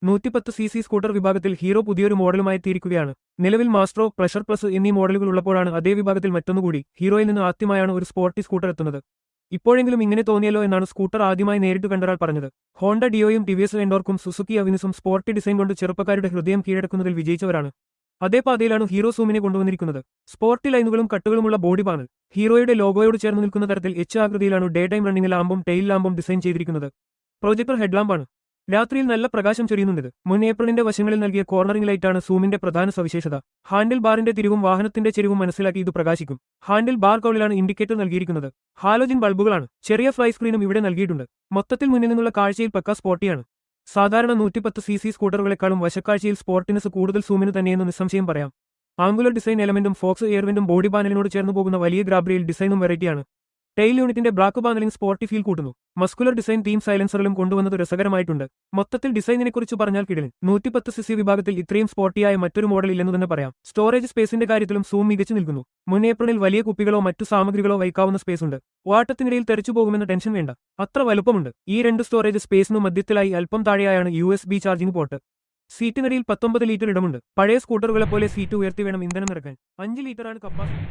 110cc scooter വിഭാഗത്തിൽ hero പുതിയൊരു മോഡലുമായി എത്തിയിരിക്കുകയാണ്. നിലവിൽ മാസ്ട്രോ, പ്രഷർ പ്ലസ് എന്നീ മോഡലുകൾ ഉള്ളപ്പോഴാണ് അതേ വിഭാഗത്തിൽ മറ്റൊന്നുകൂടി ഹീറോയിൽ നിന്ന് ആദ്യമായാണ് ഒരു സ്പോർട്ടി സ്കൂട്ടർ എത്തുന്നത്. ഇപ്പോഴെങ്കിലും ഇങ്ങനെ തോന്നിയല്ലോ എന്നാണ് സ്കൂട്ടർ ആദ്യമായി നേരിട്ട് കണ്ടൊരാൾ പറഞ്ഞത്. ഹോണ്ട ഡിയോയും ടിവിഎസ് എൻഡോർക്കും സുസുക്കി അവിനിസും സ്പോർട്ടി ഡിസൈൻ കൊണ്ട് ചെറുപ്പക്കാരുടെ ഹൃദയം കീഴടക്കുന്നതിൽ വിജയിച്ചവരാണ്. അതേ പാതയിലാണ് ഹീറോ സൂമിനെ കൊണ്ടുവന്നിരിക്കുന്നത്. സ്പോർട്ടി ലൈനുകളും കട്ടുകളുമുള്ള ബോഡി പാനൽ, ഹീറോയുടെ ലോഗോയോട് ചേർന്ന് നിൽക്കുന്ന തരത്തിൽ എച്ച് ആകൃതിയിലാണ് ഡേ ടൈം റണ്ണിംഗ് ലാമ്പും ടെയിൽ ലാമ്പും ഡിസൈൻ ചെയ്തിരിക്കുന്നത്. പ്രൊജക്ടർ ഹെഡ്ലാമ്പാണ്. രാത്രിയിൽ നല്ല പ്രകാശം ചൊരിയുന്നുണ്ട്. മുൻ ഏപ്രിലിന്റെ വശങ്ങളിൽ നൽകിയ കോർണറിംഗ് ലൈറ്റാണ് സൂമിന്റെ പ്രധാന സവിശേഷത. ഹാൻഡിൽ ബാറിന്റെ തിരിവും വാഹനത്തിന്റെ ചെരിവും മനസ്സിലാക്കി ഇത് പ്രകാശിക്കും. ഹാൻഡിൽ ബാർ കൗളിലാണ് ഇൻഡിക്കേറ്റർ നൽകിയിരിക്കുന്നത്. ഹാലോജിൻ ബൾബുകളാണ്. ചെറിയ ഫ്ലൈ സ്ക്രീനും ഇവിടെ നൽകിയിട്ടുണ്ട്. മൊത്തത്തിൽ മുന്നിൽ നിന്നുള്ള കാഴ്ചയിൽ പക്ക സ്പോർട്ടിയാണ്. സാധാരണ 110cc സ്കൂട്ടറുകളെക്കാളും വശക്കാഴ്ചയിൽ സ്പോർട്ടിനസ് കൂടുതൽ സൂമിന് തന്നെയെന്ന് നിസ്സംശയം പറയാം. ആംഗുലർ ഡിസൈൻ എലമെന്റും ഫോക്സ് എയർവിന്റും ബോഡി പാനലിനോട് ചേർന്ന് പോകുന്ന വലിയ ഗ്രാബ്രിയിൽ ഡിസൈനും വെറൈറ്റിയാണ്. ടെയിൽ യൂണിറ്റിന്റെ ബ്ലാക്ക് പാനലിംഗ് സ്പോർട്ടി ഫീൽ കൂട്ടുന്നു. മസ്കുലർ ഡിസൈൻ തീം സൈലൻസറിലും കൊണ്ടുവന്നത് രസകരമായിട്ടുണ്ട്. മൊത്തത്തിൽ ഡിസൈനിനെക്കുറിച്ച് പറഞ്ഞാൽ കിടിലൻ. 110cc വിഭാഗത്തിൽ ഇത്രയും സ്പോർട്ടിയായ മറ്റൊരു മോഡൽ ഇല്ലെന്നു തന്നെ പറയാം. സ്റ്റോറേജ് സ്പേസിന്റെ കാര്യത്തിലും സൂം മികച്ചു നിൽക്കുന്നു. മുൻ ഏപ്രിലിൽ വലിയ കുപ്പികളോ മറ്റു സാമഗ്രികളോ വയ്ക്കാവുന്ന സ്പേസ് ഉണ്ട്. വാട്ടത്തിനിടയിൽ തെറിച്ചു പോകുമെന്ന ടെൻഷൻ വേണ്ട. അത്ര വലുപ്പമുണ്ട്. ഈ രണ്ട് സ്റ്റോറേജ് സ്പേസിനു മധ്യത്തിലായി അല്പം താഴെയായാണ് USB ചാർജിംഗ് പോർട്ട്. സീറ്റിനടിയിൽ 19 ലിറ്റർ ഇടമുണ്ട്. പഴയ സ്കൂട്ടറുകളെപ്പോലെ സീറ്റ് ഉയർത്തി വേണം ഇന്ധനം നിറക്കാൻ. 5 ലിറ്ററാണ് കപ്പാസിറ്റി.